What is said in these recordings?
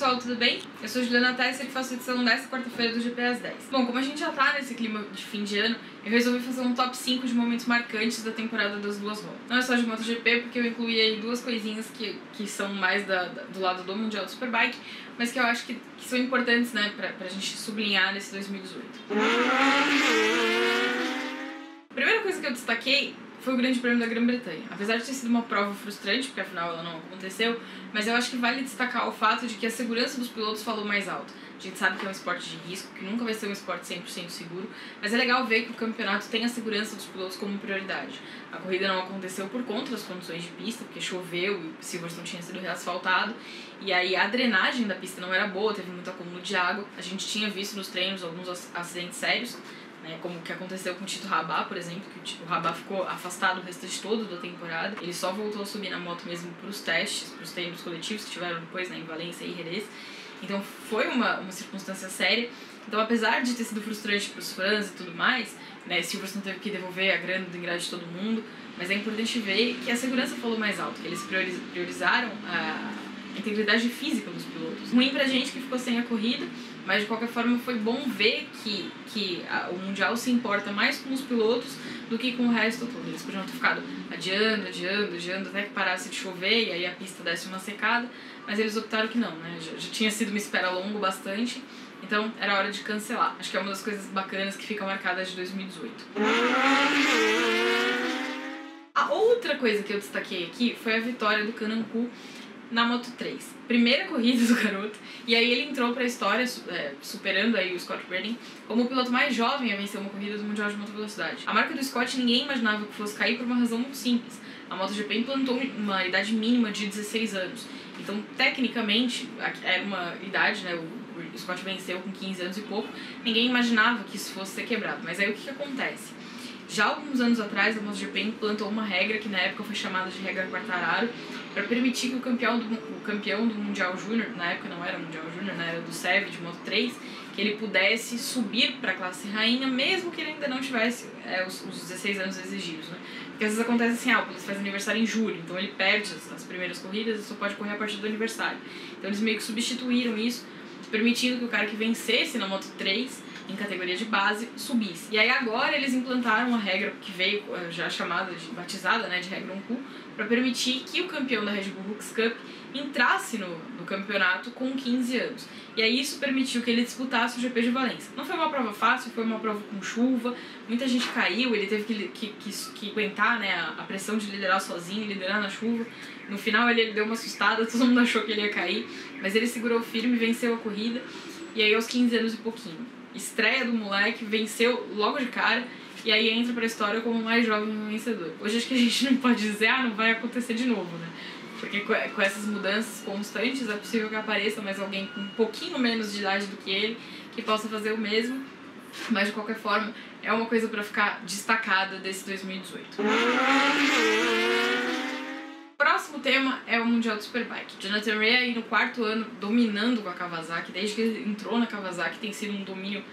pessoal, tudo bem? Eu sou Juliana Tesser e faço a edição dessa quarta-feira do GP às 10. Bom, como a gente já tá nesse clima de fim de ano, eu resolvi fazer um top 5 de momentos marcantes da temporada das duas voltas. Não é só de MotoGP, porque eu incluí aí duas coisinhas que são mais do lado do Mundial do Superbike, mas que eu acho que são importantes, né, pra gente sublinhar nesse 2018. A primeira coisa que eu destaquei foi o Grande Prêmio da Grã-Bretanha. Apesar de ter sido uma prova frustrante, porque afinal ela não aconteceu, mas eu acho que vale destacar o fato de que a segurança dos pilotos falou mais alto. A gente sabe que é um esporte de risco, que nunca vai ser um esporte 100% seguro, mas é legal ver que o campeonato tem a segurança dos pilotos como prioridade. A corrida não aconteceu por conta das condições de pista, porque choveu e o Silverstone tinha sido reasfaltado, e aí a drenagem da pista não era boa, teve muito acúmulo de água. A gente tinha visto nos treinos alguns acidentes sérios, como o que aconteceu com o Tito Rabat, por exemplo, que o Rabat ficou afastado o restante todo da temporada. Ele só voltou a subir na moto mesmo para os testes, para os treinos coletivos que tiveram depois, em Valência e Jerez. Então foi uma circunstância séria. Então, apesar de ter sido frustrante para os fãs e tudo mais, Silverstone teve que devolver a grana do ingresso de todo mundo, mas é importante ver que a segurança falou mais alto, que eles priorizaram a integridade física dos pilotos. Ruim pra gente que ficou sem a corrida, mas de qualquer forma foi bom ver que o Mundial se importa mais com os pilotos do que com o resto todo. Eles podiam ter ficado adiando até que parasse de chover e aí a pista desse uma secada, mas eles optaram que não, né? Já tinha sido uma espera longa bastante, então era hora de cancelar. Acho que é uma das coisas bacanas que fica marcada de 2018. A outra coisa que eu destaquei aqui foi a vitória do Canancu na Moto3. Primeira corrida do garoto, e aí ele entrou pra história, superando aí o Scott Redding, como o piloto mais jovem a vencer uma corrida do Mundial de Moto Velocidade. A marca do Scott ninguém imaginava que fosse cair por uma razão muito simples. A MotoGP implantou uma idade mínima de 16 anos. Então, tecnicamente, era uma idade, né? O Scott venceu com 15 anos e pouco. Ninguém imaginava que isso fosse ser quebrado. Mas aí o que acontece? Já alguns anos atrás, a MotoGP implantou uma regra que na época foi chamada de regra Quartararo, para permitir que o campeão do Mundial Júnior, na época não era Mundial Júnior, era do SEV de Moto3, que ele pudesse subir para a classe rainha, mesmo que ele ainda não tivesse os 16 anos exigidos, né? Porque às vezes acontece assim, o piloto faz aniversário em julho, então ele perde as primeiras corridas e só pode correr a partir do aniversário. Então eles meio que substituíram isso, permitindo que o cara que vencesse na Moto3, em categoria de base, subisse. E aí agora eles implantaram uma regra que veio já batizada, né, de regra 1Q, para permitir que o campeão da Red Bull Hooks Cup entrasse no campeonato com 15 anos. E aí isso permitiu que ele disputasse o GP de Valência. Não foi uma prova fácil, foi uma prova com chuva, muita gente caiu, ele teve que aguentar, né, a pressão de liderar sozinho, liderar na chuva. No final ele deu uma assustada, todo mundo achou que ele ia cair, mas ele segurou firme, venceu a corrida, e aí aos 15 anos e pouquinho. Estreia do moleque, venceu logo de cara, e aí entra pra história como o mais jovem vencedor. Hoje acho que a gente não pode dizer, não vai acontecer de novo, né? Porque com essas mudanças constantes é possível que apareça mais alguém com um pouquinho menos de idade do que ele, que possa fazer o mesmo, mas de qualquer forma é uma coisa pra ficar destacada desse 2018. O próximo tema é o Mundial do Superbike. Jonathan Rea aí no quarto ano dominando com a Kawasaki, desde que ele entrou na Kawasaki tem sido um domínio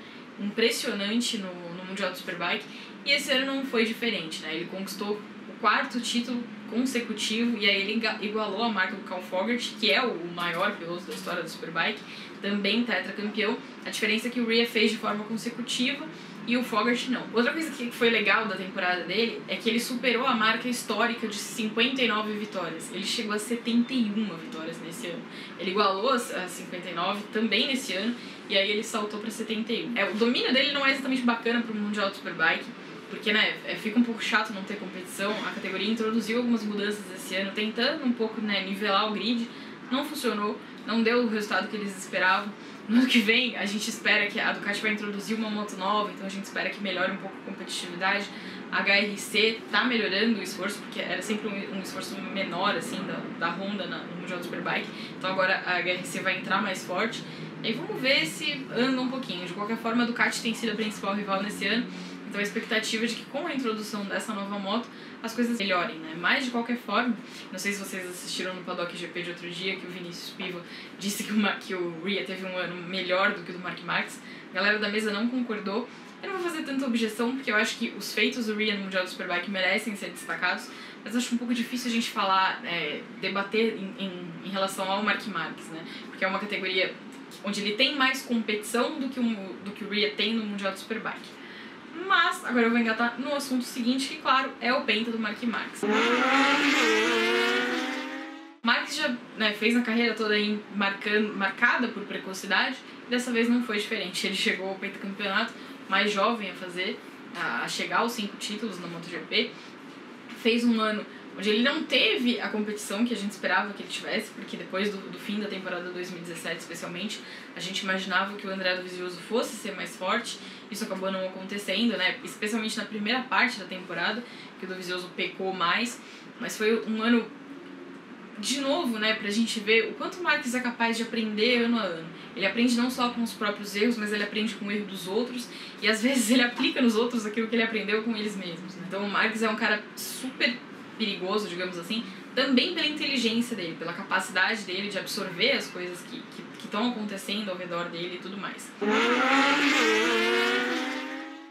impressionante no Mundial do Superbike, e esse ano não foi diferente, né? Ele conquistou o quarto título consecutivo e aí ele igualou a marca do Cal Fogarty, que é o maior piloto da história do Superbike, também tetracampeão. A diferença é que o Rea fez de forma consecutiva e o Fogarty não. Outra coisa que foi legal da temporada dele é que ele superou a marca histórica de 59 vitórias. Ele chegou a 71 vitórias nesse ano. Ele igualou as 59 também nesse ano, e aí ele saltou para 71. O domínio dele não é exatamente bacana para o Mundial do Superbike, porque fica um pouco chato não ter competição. A categoria introduziu algumas mudanças esse ano, tentando um pouco nivelar o grid. Não funcionou, não deu o resultado que eles esperavam. No ano que vem, a gente espera que a Ducati vai introduzir uma moto nova, então a gente espera que melhore um pouco a competitividade. A HRC tá melhorando o esforço, porque era sempre um esforço menor, assim, da Honda no Mundial do Superbike. Então agora a HRC vai entrar mais forte. E aí vamos ver se anda um pouquinho. De qualquer forma, a Ducati tem sido a principal rival nesse ano. Então a expectativa é de que com a introdução dessa nova moto as coisas melhorem, né? Mas de qualquer forma, não sei se vocês assistiram no Paddock GP de outro dia, que o Vinícius Piva disse que o Rea teve um ano melhor do que o do Mark Marques. A galera da mesa não concordou, Eu não vou fazer tanta objeção, porque eu acho que os feitos do Rhea no Mundial do Superbike merecem ser destacados, mas acho um pouco difícil a gente falar, debater em relação ao Mark Marques, né? Porque é uma categoria onde ele tem mais competição do que o Rhea tem no Mundial do Superbike. Mas, agora eu vou engatar no assunto seguinte, que claro, é o penta do Mark Marques. Marques já fez a carreira toda aí marcada por precocidade, e dessa vez não foi diferente. Ele chegou ao pentacampeonato mais jovem a chegar aos 5 títulos na MotoGP. Fez um ano onde ele não teve a competição que a gente esperava que ele tivesse, porque depois do fim da temporada 2017, especialmente, a gente imaginava que o André Dovizioso fosse ser mais forte. Isso acabou não acontecendo, né? Especialmente na primeira parte da temporada, que o Dovizioso pecou mais. Mas foi um ano, de novo, né, pra gente ver o quanto o Marques é capaz de aprender ano a ano. Ele aprende não só com os próprios erros, mas ele aprende com o erro dos outros, e às vezes ele aplica nos outros aquilo que ele aprendeu com eles mesmos, né? Então o Marques é um cara super perigoso, digamos assim, também pela inteligência dele, pela capacidade dele de absorver as coisas que estão acontecendo ao redor dele e tudo mais.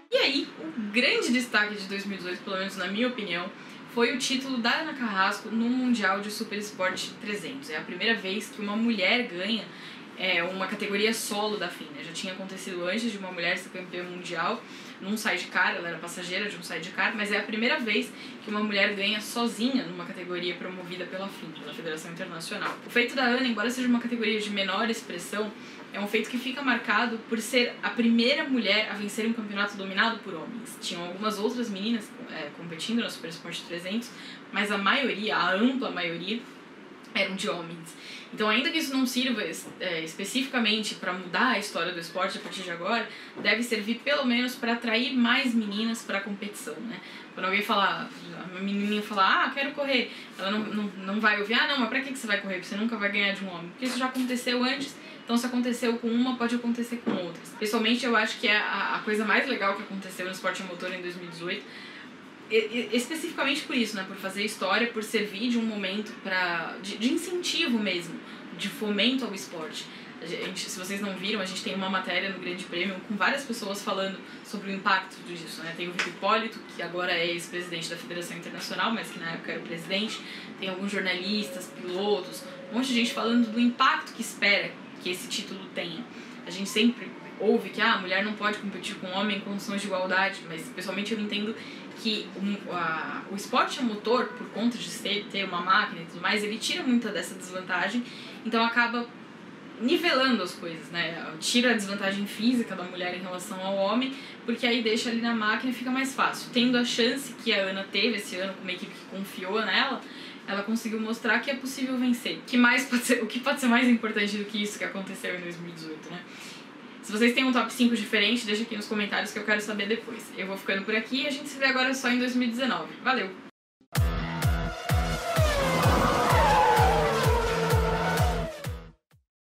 E aí, o grande destaque de 2018, pelo menos na minha opinião, foi o título da Ana Carrasco no Mundial de Super Sport 300. É a primeira vez que uma mulher ganha uma categoria solo da FIM, né? Já tinha acontecido antes de uma mulher ser campeã mundial num sidecar, ela era passageira de um sidecar, mas é a primeira vez que uma mulher ganha sozinha numa categoria promovida pela FIM, pela Federação Internacional. O feito da Ana, embora seja uma categoria de menor expressão, é um feito que fica marcado por ser a primeira mulher a vencer um campeonato dominado por homens. Tinham algumas outras meninas competindo no Super Sport 300, mas a maioria, a ampla maioria, eram de homens. Então, ainda que isso não sirva especificamente para mudar a história do esporte a partir de agora, deve servir pelo menos para atrair mais meninas para a competição, né? Quando alguém falar, uma menininha falar, quero correr, ela não vai ouvir, não, mas para que você vai correr? Você nunca vai ganhar de um homem. Porque isso já aconteceu antes, então se aconteceu com uma, pode acontecer com outras. Pessoalmente, eu acho que é a coisa mais legal que aconteceu no esporte a motor em 2018, especificamente por isso, né? Por fazer história, por servir de um momento de incentivo mesmo, de fomento ao esporte. Se vocês não viram, a gente tem uma matéria no Grande Prêmio com várias pessoas falando sobre o impacto disso, né? Tem o Vitor Hipólito, que agora é ex-presidente da Federação Internacional, mas que na época era o presidente. Tem alguns jornalistas, pilotos, um monte de gente falando do impacto que espera que esse título tenha. A gente sempre ouve que a mulher não pode competir com o homem em condições de igualdade, mas pessoalmente eu entendo que o esporte a motor, por conta de ter uma máquina e tudo mais, ele tira muita dessa desvantagem, então acaba nivelando as coisas, né? Tira a desvantagem física da mulher em relação ao homem, porque aí deixa ali na máquina e fica mais fácil. Tendo a chance que a Ana teve esse ano com uma equipe que confiou nela, ela conseguiu mostrar que é possível vencer. O que pode ser mais importante do que isso que aconteceu em 2018, né? Se vocês têm um top 5 diferente, deixa aqui nos comentários que eu quero saber depois. Eu vou ficando por aqui e a gente se vê agora só em 2019. Valeu!